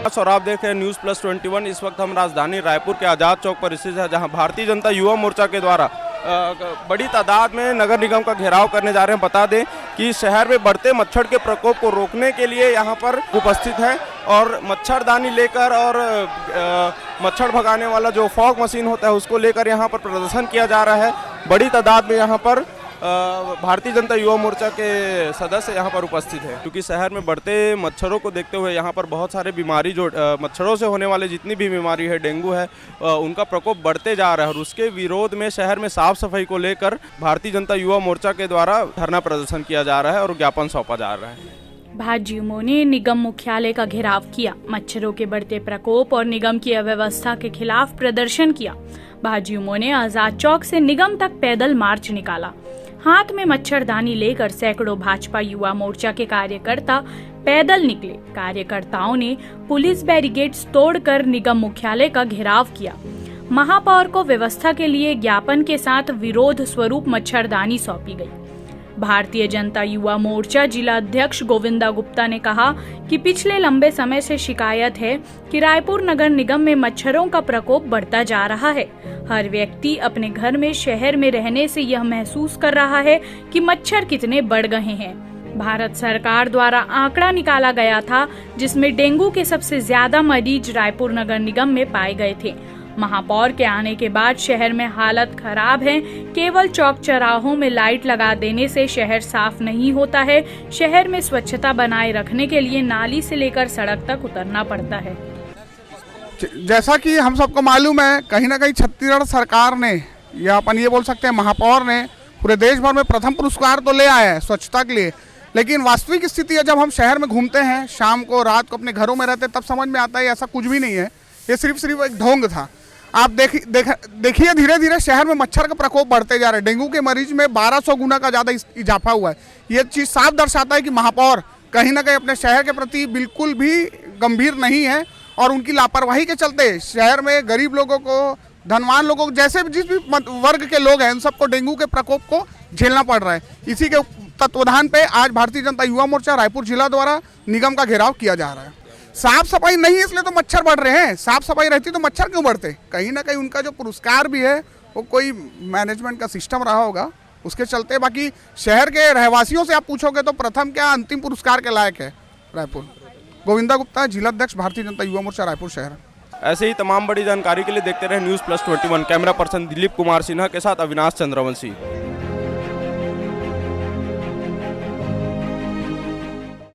और आप देख रहे हैं न्यूज़ प्लस 21। इस वक्त हम राजधानी रायपुर के आज़ाद चौक पर स्थित है, जहां भारतीय जनता युवा मोर्चा के द्वारा बड़ी तादाद में नगर निगम का घेराव करने जा रहे हैं। बता दें कि शहर में बढ़ते मच्छर के प्रकोप को रोकने के लिए यहां पर उपस्थित है और मच्छरदानी लेकर और मच्छर भगाने वाला जो फॉग मशीन होता है उसको लेकर यहां पर प्रदर्शन किया जा रहा है। बड़ी तादाद में यहां पर भारतीय जनता युवा मोर्चा के सदस्य यहाँ पर उपस्थित हैं, क्योंकि शहर में बढ़ते मच्छरों को देखते हुए यहाँ पर बहुत सारे बीमारी जो मच्छरों से होने वाले जितनी भी बीमारी है, डेंगू है, उनका प्रकोप बढ़ते जा रहा है। और उसके विरोध में शहर में साफ सफाई को लेकर भारतीय जनता युवा मोर्चा के द्वारा धरना प्रदर्शन किया जा रहा है और ज्ञापन सौंपा जा रहा है। भाजयुमों ने निगम मुख्यालय का घेराव किया, मच्छरों के बढ़ते प्रकोप और निगम की अव्यवस्था के खिलाफ प्रदर्शन किया। भाजयुमों ने आजाद चौक से निगम तक पैदल मार्च निकाला। हाथ में मच्छरदानी लेकर सैकड़ों भाजपा युवा मोर्चा के कार्यकर्ता पैदल निकले। कार्यकर्ताओं ने पुलिस बैरिकेड्स तोड़कर निगम मुख्यालय का घेराव किया। महापौर को व्यवस्था के लिए ज्ञापन के साथ विरोध स्वरूप मच्छरदानी सौंपी गई। भारतीय जनता युवा मोर्चा जिला अध्यक्ष गोविंदा गुप्ता ने कहा कि पिछले लंबे समय से शिकायत है कि रायपुर नगर निगम में मच्छरों का प्रकोप बढ़ता जा रहा है। हर व्यक्ति अपने घर में, शहर में रहने से यह महसूस कर रहा है कि मच्छर कितने बढ़ गए हैं। भारत सरकार द्वारा आंकड़ा निकाला गया था जिसमें डेंगू के सबसे ज्यादा मरीज रायपुर नगर निगम में पाए गए थे। महापौर के आने के बाद शहर में हालत खराब है। केवल चौक चौराहों में लाइट लगा देने से शहर साफ नहीं होता है। शहर में स्वच्छता बनाए रखने के लिए नाली से लेकर सड़क तक उतरना पड़ता है। जैसा कि हम सबको मालूम है, कहीं ना कहीं छत्तीसगढ़ सरकार ने, या अपन ये बोल सकते हैं महापौर ने, पूरे देश भर में प्रथम पुरस्कार तो ले आया है स्वच्छता के लिए। लेकिन वास्तविक स्थिति है, जब हम शहर में घूमते हैं, शाम को, रात को अपने घरों में रहते, तब समझ में आता है ऐसा कुछ भी नहीं है। ये सिर्फ एक ढोंग था। आप देखिए धीरे धीरे शहर में मच्छर का प्रकोप बढ़ते जा रहा है। डेंगू के मरीज में 1200 गुना का ज़्यादा इजाफा हुआ है। ये चीज़ साफ दर्शाता है कि महापौर कहीं ना कहीं अपने शहर के प्रति बिल्कुल भी गंभीर नहीं है और उनकी लापरवाही के चलते शहर में गरीब लोगों को, धनवान लोगों को, जैसे जिस भी वर्ग के लोग हैं, उन सबको डेंगू के प्रकोप को झेलना पड़ रहा है। इसी के तत्वाधान पे आज भारतीय जनता युवा मोर्चा रायपुर जिला द्वारा निगम का घेराव किया जा रहा है। साफ सफाई नहीं है इसलिए तो मच्छर बढ़ रहे हैं। साफ सफाई रहती तो मच्छर क्यों बढ़ते? कहीं ना कहीं उनका जो पुरस्कार भी है वो कोई मैनेजमेंट का सिस्टम रहा होगा, उसके चलते। बाकी शहर के रहवासियों से आप पूछोगे तो प्रथम क्या अंतिम पुरस्कार के लायक है रायपुर। गोविंदा गुप्ता, जिला अध्यक्ष भारतीय जनता युवा मोर्चा रायपुर शहर। ऐसे ही तमाम बड़ी जानकारी के लिए देखते रहे news plus 21। Camera person Dilip Kumar Sinha के साथ अविनाश चंद्रवंशी।